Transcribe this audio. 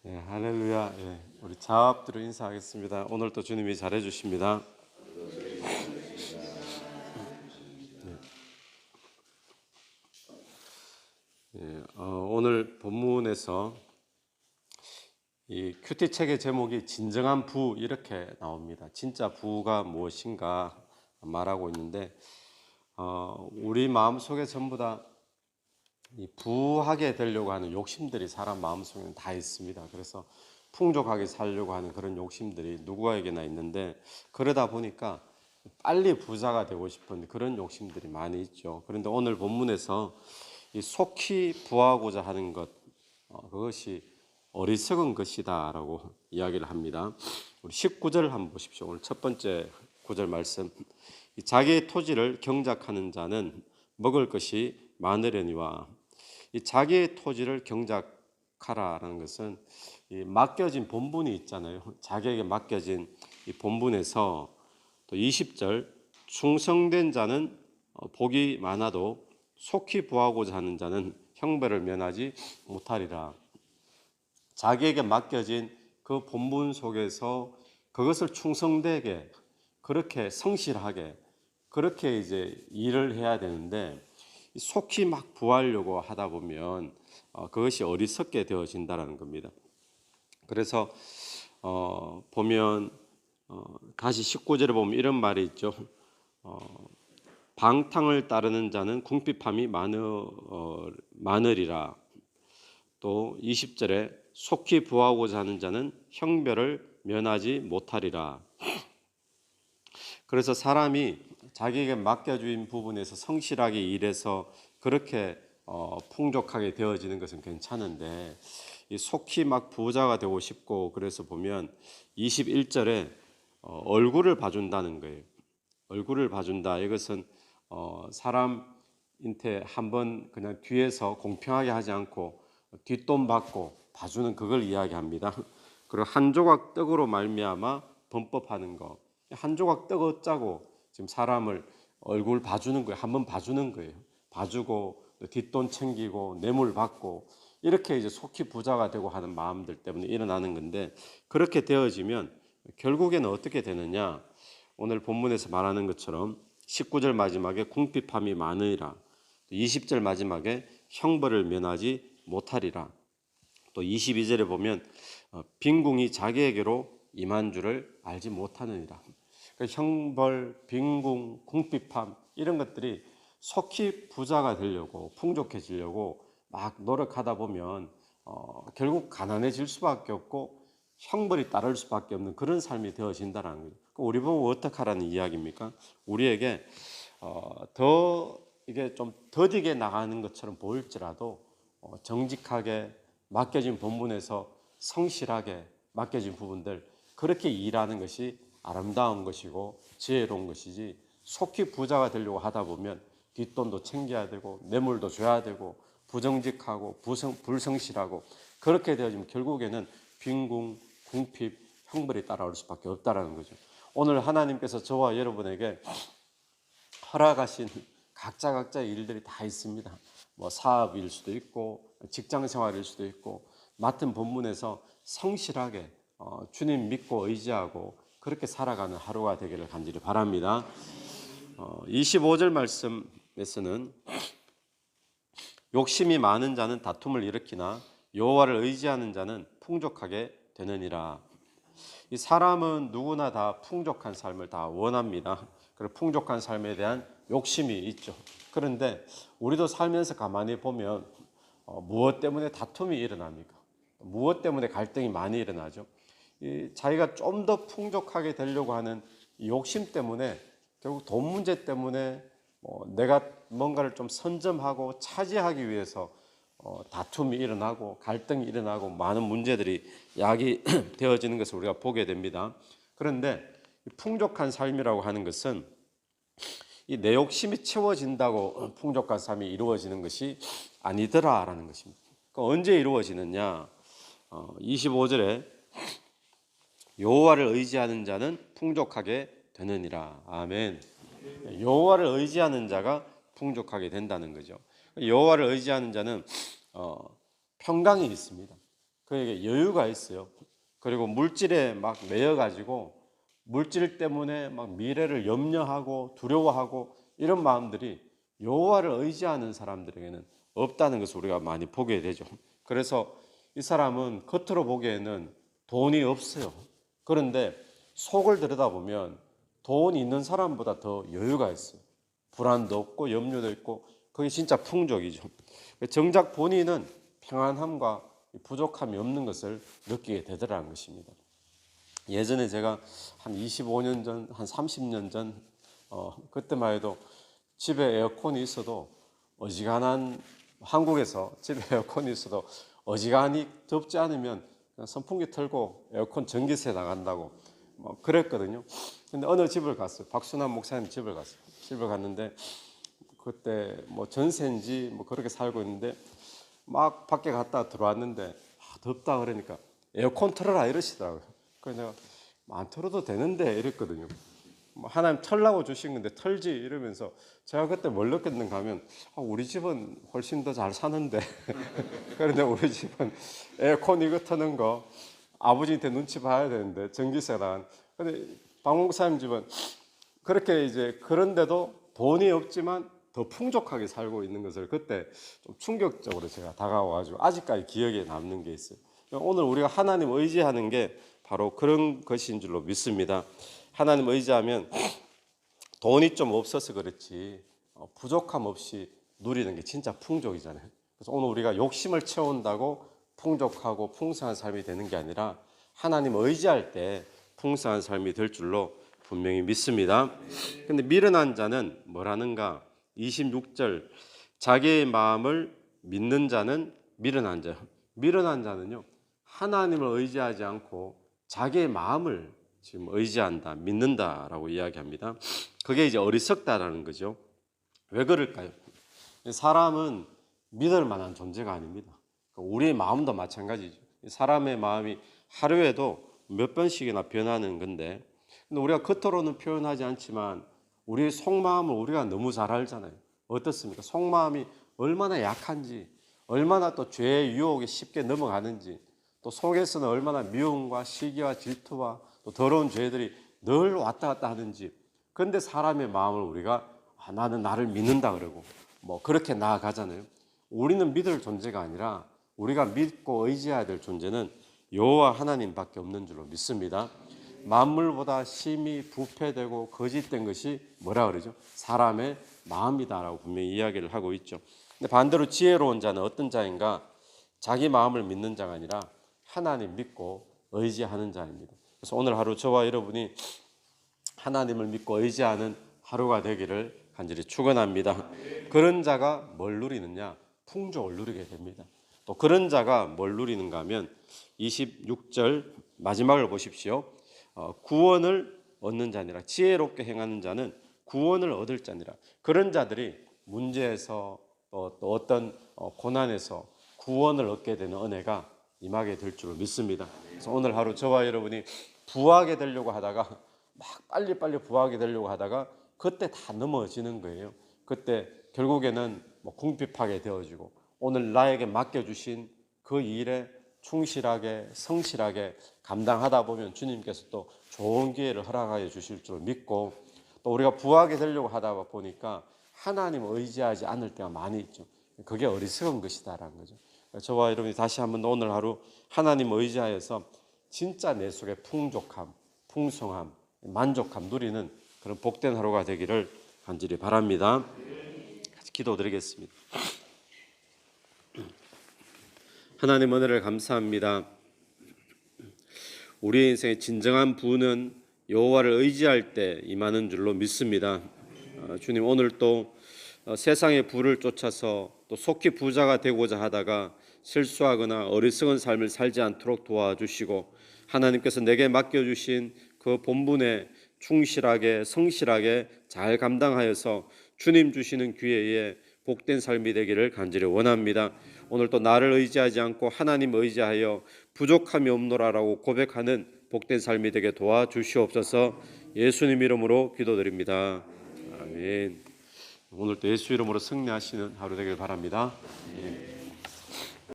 할렐루야. 우리 자업들로 인사하겠습니다. 오늘 또 주님이 잘해 주십니다. 오늘 본문에서 이 큐티 책의 제목이 진정한 부 이렇게 나옵니다. 진짜 부가 무엇인가 말하고 있는데 우리 마음 속에 전부 다 이 부하게 되려고 하는 욕심들이 사람 마음속에는 다 있습니다. 그래서 풍족하게 살려고 하는 그런 욕심들이 누구에게나 있는데, 그러다 보니까 빨리 부자가 되고 싶은 그런 욕심들이 많이 있죠. 그런데 오늘 본문에서 이 속히 부하고자 하는 것, 그것이 어리석은 것이다라고 이야기를 합니다. 우리 19절 한번 보십시오. 오늘 첫 번째 9절 말씀. 자기의 토지를 경작하는 자는 먹을 것이 많으려니와. 이 자기의 토지를 경작하라라는 것은 이 맡겨진 본분이 있잖아요. 자기에게 맡겨진 이 본분에서 또 20절 충성된 자는 복이 많아도 속히 부하고자 하는 자는 형벌을 면하지 못하리라. 자기에게 맡겨진 그 본분 속에서 그것을 충성되게, 그렇게 성실하게, 그렇게 이제 일을 해야 되는데, 속히 막 부하려고 하다 보면 그것이 어리석게 되어진다는 겁니다. 그래서 보면 다시 19절에 보면 이런 말이 있죠. 방탕을 따르는 자는 궁핍함이 많으리라. 또 20절에 속히 부하고자 하는 자는 형벌을 면하지 못하리라. 그래서 사람이 자기에게 맡겨진 부분에서 성실하게 일해서 그렇게 풍족하게 되어지는 것은 괜찮은데, 이 속히 막 부자가 되고 싶고, 그래서 보면 21절에 얼굴을 봐준다는 거예요. 얼굴을 봐준다. 이것은 사람한테 한번 그냥 뒤에서 공평하게 하지 않고 뒷돈 받고 봐주는 그걸 이야기합니다. 그리고 한 조각 떡으로 말미암아 범법하는 거. 한 조각 떡 얻자고 지금 사람을 얼굴 봐주는 거예요. 한번 봐주는 거예요. 봐주고 뒷돈 챙기고 뇌물 받고, 이렇게 이제 속히 부자가 되고 하는 마음들 때문에 일어나는 건데, 그렇게 되어지면 결국에는 어떻게 되느냐? 오늘 본문에서 말하는 것처럼 19절 마지막에 궁핍함이 많으리라, 20절 마지막에 형벌을 면하지 못하리라, 또 22절에 보면 빈궁이 자기에게로 임한 줄을 알지 못하느니라. 그러니까 형벌, 빈궁, 궁핍함 이런 것들이 속히 부자가 되려고 풍족해지려고 막 노력하다 보면 결국 가난해질 수밖에 없고 형벌이 따를 수밖에 없는 그런 삶이 되어진다는 거죠. 우리 보고 어떻게 하라는 이야기입니까? 우리에게 더 이게 좀 더디게 나가는 것처럼 보일지라도 정직하게 맡겨진 본분에서 성실하게 맡겨진 부분들, 그렇게 일하는 것이 아름다운 것이고 지혜로운 것이지, 속히 부자가 되려고 하다 보면 뒷돈도 챙겨야 되고 뇌물도 줘야 되고 부정직하고 불성실하고, 그렇게 되어지면 결국에는 빈궁, 궁핍, 형벌이 따라올 수밖에 없다는 거죠. 오늘 하나님께서 저와 여러분에게 허락하신 각자의 일들이 다 있습니다. 뭐 사업일 수도 있고 직장 생활일 수도 있고, 맡은 본분에서 성실하게 주님 믿고 의지하고 그렇게 살아가는 하루가 되기를 간절히 바랍니다. 25절 말씀에서는 욕심이 많은 자는 다툼을 일으키나 여호와를 의지하는 자는 풍족하게 되느니라. 이 사람은 누구나 다 풍족한 삶을 다 원합니다. 그리고 풍족한 삶에 대한 욕심이 있죠. 그런데 우리도 살면서 가만히 보면 무엇 때문에 다툼이 일어납니까? 무엇 때문에 갈등이 많이 일어나죠? 자기가 좀 더 풍족하게 되려고 하는 욕심 때문에, 결국 돈 문제 때문에 내가 뭔가를 좀 선점하고 차지하기 위해서 다툼이 일어나고 갈등이 일어나고 많은 문제들이 야기되어지는 것을 우리가 보게 됩니다. 그런데 풍족한 삶이라고 하는 것은 이 내 욕심이 채워진다고 풍족한 삶이 이루어지는 것이 아니더라라는 것입니다. 언제 이루어지느냐? 25절에 여호와를 의지하는 자는 풍족하게 되느니라. 아멘. 여호와를 의지하는 자가 풍족하게 된다는 거죠. 여호와를 의지하는 자는 평강이 있습니다. 그에게 여유가 있어요. 그리고 물질에 막 매여가지고 물질 때문에 막 미래를 염려하고 두려워하고 이런 마음들이 여호와를 의지하는 사람들에게는 없다는 것을 우리가 많이 보게 되죠. 그래서 이 사람은 겉으로 보기에는 돈이 없어요. 그런데 속을 들여다보면 돈이 있는 사람보다 더 여유가 있어요. 불안도 없고 염려도 있고 그게 진짜 풍족이죠. 정작 본인은 평안함과 부족함이 없는 것을 느끼게 되더라는 것입니다. 예전에 제가 한 25년 전, 한 30년 전 그때만 해도 집에 에어컨이 있어도 어지간한 한국에서 집에 에어컨이 있어도 어지간히 덥지 않으면 그냥 선풍기 틀고 에어컨 전기세 나간다고 뭐 그랬거든요. 근데 어느 집을 갔어요. 박순환 목사님 집을 갔어요. 집을 갔는데 그때 뭐 전세인지 뭐 그렇게 살고 있는데 막 밖에 갔다 들어왔는데 덥다 그러니까 에어컨 틀어라 이러시더라고요. 그래서 내가 안 틀어도 되는데 이랬거든요. 뭐 하나님 털라고 주신 건데 털지 이러면서 제가 그때 뭘 느꼈는가 하면 우리 집은 훨씬 더 잘 사는데 그런데 우리 집은 에어컨 이거 트는 거 아버지한테 눈치 봐야 되는데 전기세가 나간. 근데 박 목사님 집은 그렇게 이제 그런데도 돈이 없지만 더 풍족하게 살고 있는 것을 그때 좀 충격적으로 제가 다가와가지고 아직까지 기억에 남는 게 있어요. 오늘 우리가 하나님 의지하는 게 바로 그런 것인 줄로 믿습니다. 하나님 의지하면 돈이 좀 없어서 그렇지 부족함 없이 누리는 게 진짜 풍족이잖아요. 그래서 오늘 우리가 욕심을 채운다고 풍족하고 풍성한 삶이 되는 게 아니라 하나님 의지할 때 풍성한 삶이 될 줄로 분명히 믿습니다. 근데 미련한 자는 뭐라는가? 26절 자기의 마음을 믿는 자는 미련한 자요. 미련한 자는요 하나님을 의지하지 않고 자기의 마음을 지금 의지한다, 믿는다라고 이야기합니다. 그게 이제 어리석다라는 거죠. 왜 그럴까요? 사람은 믿을 만한 존재가 아닙니다. 우리의 마음도 마찬가지죠. 사람의 마음이 하루에도 몇 번씩이나 변하는 건데, 근데 우리가 겉으로는 표현하지 않지만 우리의 속마음을 우리가 너무 잘 알잖아요. 어떻습니까? 속마음이 얼마나 약한지, 얼마나 또 죄의 유혹에 쉽게 넘어가는지, 또 속에서는 얼마나 미움과 시기와 질투와 또 더러운 죄들이 늘 왔다 갔다 하는지. 그런데 사람의 마음을 우리가 나는 나를 믿는다 그러고 뭐 그렇게 나아가잖아요. 우리는 믿을 존재가 아니라 우리가 믿고 의지해야 될 존재는 여호와 하나님밖에 없는 줄로 믿습니다. 만물보다 심히 부패되고 거짓된 것이 뭐라 그러죠? 사람의 마음이다라고 분명히 이야기를 하고 있죠. 근데 반대로 지혜로운 자는 어떤 자인가? 자기 마음을 믿는 자가 아니라 하나님 믿고 의지하는 자입니다. 그래서 오늘 하루 저와 여러분이 하나님을 믿고 의지하는 하루가 되기를 간절히 축원합니다. 그런 자가 뭘 누리느냐? 풍족을 누리게 됩니다. 또 그런 자가 뭘 누리는가 하면 26절 마지막을 보십시오. 구원을 얻는 자니라. 지혜롭게 행하는 자는 구원을 얻을 자니라. 그런 자들이 문제에서 또 어떤 고난에서 구원을 얻게 되는 은혜가 임하게 될 줄 믿습니다. 그래서 오늘 하루 저와 여러분이 부하게 되려고 하다가 막 빨리빨리 부하게 되려고 하다가 그때 다 넘어지는 거예요. 그때 결국에는 궁핍하게 되어지고 오늘 나에게 맡겨주신 그 일에 충실하게 성실하게 감당하다 보면 주님께서 또 좋은 기회를 허락하여 주실 줄 믿고 또 우리가 부하게 되려고 하다 보니까 하나님을 의지하지 않을 때가 많이 있죠. 그게 어리석은 것이다라는 거죠. 저와 여러분이 다시 한번 오늘 하루 하나님을 의지하여서 진짜 내 속에 풍족함, 풍성함, 만족함 누리는 그런 복된 하루가 되기를 간절히 바랍니다. 같이 기도드리겠습니다. 하나님 은혜를 감사합니다. 우리의 인생의 진정한 부는 여호와를 의지할 때 임하는 줄로 믿습니다. 주님 오늘 또 세상의 부를 쫓아서 또 속히 부자가 되고자 하다가 실수하거나 어리석은 삶을 살지 않도록 도와주시고 하나님께서 내게 맡겨주신 그 본분에 충실하게 성실하게 잘 감당하여서 주님 주시는 기회에 복된 삶이 되기를 간절히 원합니다. 오늘 또 나를 의지하지 않고 하나님 의지하여 부족함이 없노라라고 고백하는 복된 삶이 되게 도와주시옵소서. 예수님 이름으로 기도드립니다. 아멘. 오늘 또 예수 이름으로 승리하시는 하루 되길 바랍니다. 예.